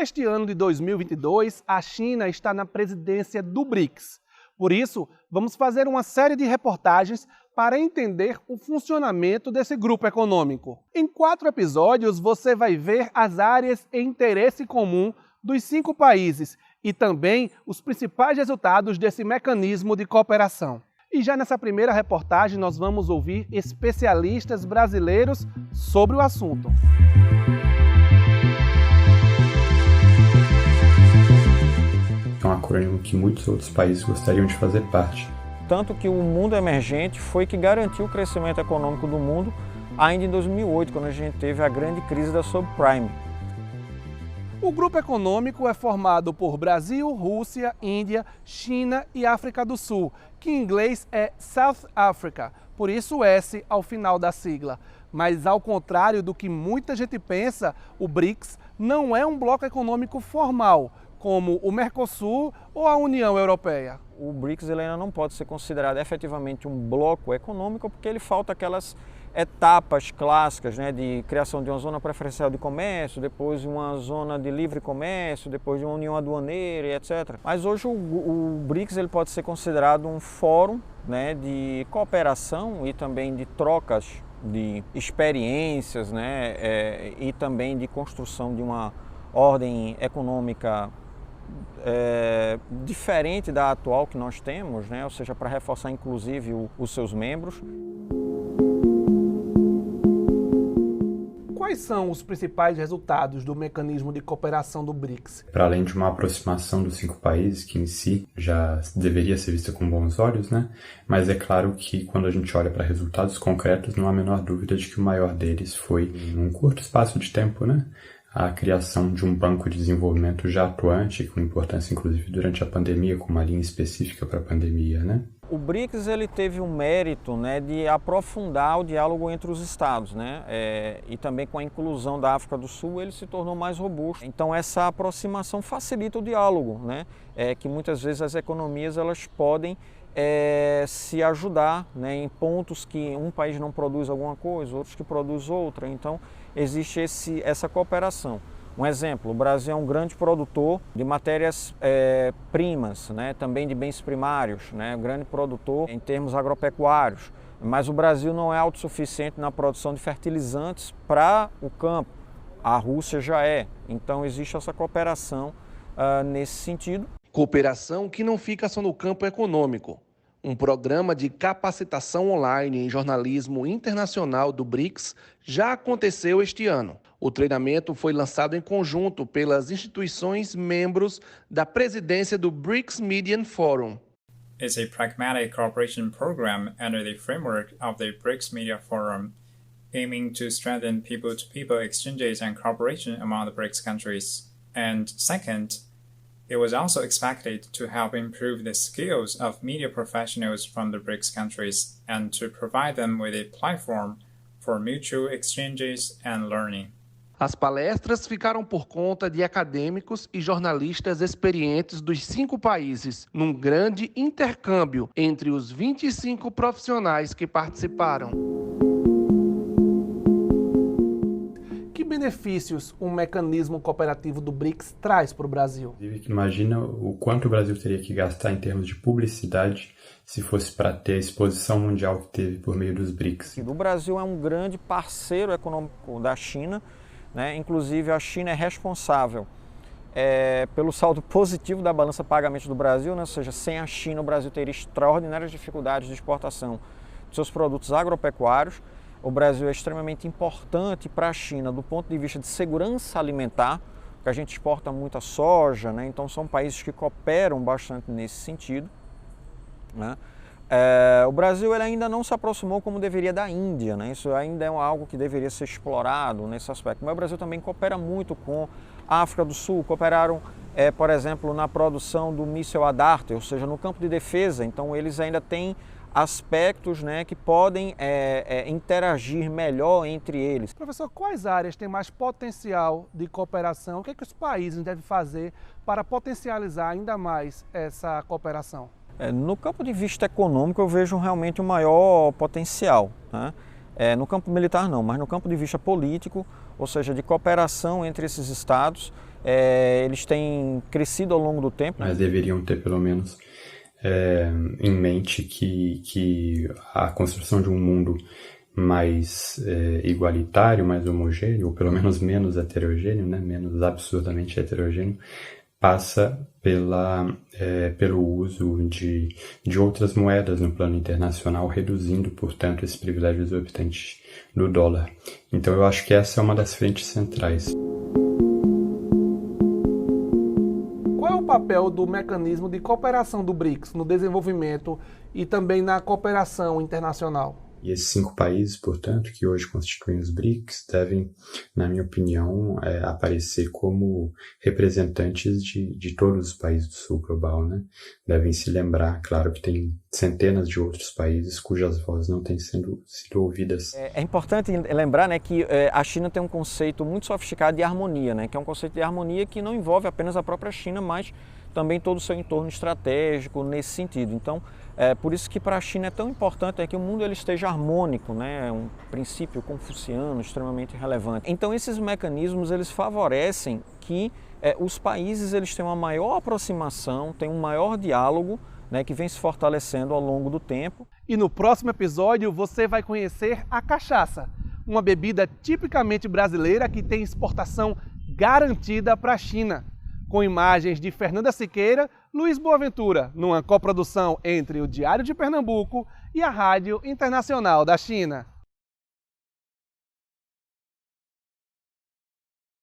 Este ano de 2022, a China está na presidência do BRICS. Por isso, vamos fazer uma série de reportagens para entender o funcionamento desse grupo econômico. Em 4 episódios, você vai ver as áreas de interesse comum dos 5 países e também os principais resultados desse mecanismo de cooperação. E já nessa primeira reportagem, nós vamos ouvir especialistas brasileiros sobre o assunto. É um acrônimo que muitos outros países gostariam de fazer parte. Tanto que o mundo emergente foi que garantiu o crescimento econômico do mundo ainda em 2008, quando a gente teve a grande crise da subprime. O grupo econômico é formado por Brasil, Rússia, Índia, China e África do Sul, que em inglês é South Africa, por isso S ao final da sigla. Mas ao contrário do que muita gente pensa, o BRICS não é um bloco econômico formal, como o Mercosul ou a União Europeia. O BRICS ele ainda não pode ser considerado efetivamente um bloco econômico porque ele falta aquelas etapas clássicas, né, de criação de uma zona preferencial de comércio, depois de uma zona de livre comércio, depois de uma união aduaneira e etc. Mas hoje o BRICS ele pode ser considerado um fórum, né, de cooperação e também de trocas de experiências, né, e também de construção de uma ordem econômica diferente da atual que nós temos, né? Ou seja, para reforçar inclusive os seus membros. Quais são os principais resultados do mecanismo de cooperação do BRICS? Para além de uma aproximação dos 5 países, que em si já deveria ser vista com bons olhos, né? Mas é claro que quando a gente olha para resultados concretos, não há a menor dúvida de que o maior deles foi, em um curto espaço de tempo, né, a criação de um banco de desenvolvimento já atuante, com importância inclusive durante a pandemia, com uma linha específica para a pandemia, né? O BRICS ele teve um mérito, né, de aprofundar o diálogo entre os estados, né, e também com a inclusão da África do Sul ele se tornou mais robusto. Então essa aproximação facilita o diálogo, né, que muitas vezes as economias elas podem se ajudar, né, em pontos que um país não produz alguma coisa, outros que produz outra. Então existe essa cooperação. Um exemplo, o Brasil é um grande produtor de matérias primas, né, também de bens primários, né, um grande produtor em termos agropecuários, mas o Brasil não é autossuficiente na produção de fertilizantes para o campo, a Rússia já é, então existe essa cooperação nesse sentido. Cooperação que não fica só no campo econômico. Um programa de capacitação online em jornalismo internacional do BRICS já aconteceu este ano. O treinamento foi lançado em conjunto pelas instituições membros da presidência do BRICS Media Forum. It's a pragmatic cooperation program under the framework of the BRICS Media Forum, aiming to strengthen people-to-people exchanges and cooperation among the BRICS countries. And second, it was also expected to help improve the skills of media professionals from the BRICS countries and to provide them with a platform for mutual exchanges and learning. As palestras ficaram por conta de acadêmicos e jornalistas experientes dos 5 países, num grande intercâmbio entre os 25 profissionais que participaram. Que benefícios um mecanismo cooperativo do BRICS traz para o Brasil? Imagina o quanto o Brasil teria que gastar em termos de publicidade se fosse para ter a exposição mundial que teve por meio dos BRICS. O Brasil é um grande parceiro econômico da China, né? Inclusive a China é responsável pelo saldo positivo da balança pagamento do Brasil, né? Ou seja, sem a China o Brasil teria extraordinárias dificuldades de exportação de seus produtos agropecuários. O Brasil é extremamente importante para a China do ponto de vista de segurança alimentar, porque a gente exporta muita soja, né? Então são países que cooperam bastante nesse sentido, né? O Brasil ele ainda não se aproximou como deveria da Índia, né? Isso ainda é algo que deveria ser explorado nesse aspecto. Mas o Brasil também coopera muito com a África do Sul, cooperaram, por exemplo, na produção do míssil Ad-Arter, ou seja, no campo de defesa. Então eles ainda têm aspectos, né, que podem interagir melhor entre eles. Professor, quais áreas têm mais potencial de cooperação? O que é que os países devem fazer para potencializar ainda mais essa cooperação? No campo de vista econômico, eu vejo realmente o maior potencial, né? No campo militar não, mas no campo de vista político, ou seja, de cooperação entre esses estados, eles têm crescido ao longo do tempo. Mas deveriam ter pelo menos em mente que a construção de um mundo mais igualitário, mais homogêneo, ou pelo menos menos heterogêneo, né? Menos absurdamente heterogêneo, passa pelo uso de outras moedas no plano internacional, reduzindo, portanto, esse privilégio exorbitante do dólar. Então eu acho que essa é uma das frentes centrais. Qual é o papel do mecanismo de cooperação do BRICS no desenvolvimento e também na cooperação internacional? E esses 5 países, portanto, que hoje constituem os BRICS, devem, na minha opinião, aparecer como representantes de todos os países do sul global, né? Devem se lembrar, claro que tem centenas de outros países cujas vozes não têm sido ouvidas. É importante lembrar, né, que a China tem um conceito muito sofisticado de harmonia, né, que é um conceito de harmonia que não envolve apenas a própria China, mas também todo o seu entorno estratégico nesse sentido. Então, por isso que para a China é tão importante que o mundo ele esteja harmônico, né? É um princípio confuciano extremamente relevante. Então, esses mecanismos eles favorecem que os países eles tenham uma maior aproximação, tenham um maior diálogo, né, que vem se fortalecendo ao longo do tempo. E no próximo episódio você vai conhecer a cachaça, uma bebida tipicamente brasileira que tem exportação garantida para a China. Com imagens de Fernanda Siqueira, Luiz Boaventura, numa coprodução entre o Diário de Pernambuco e a Rádio Internacional da China.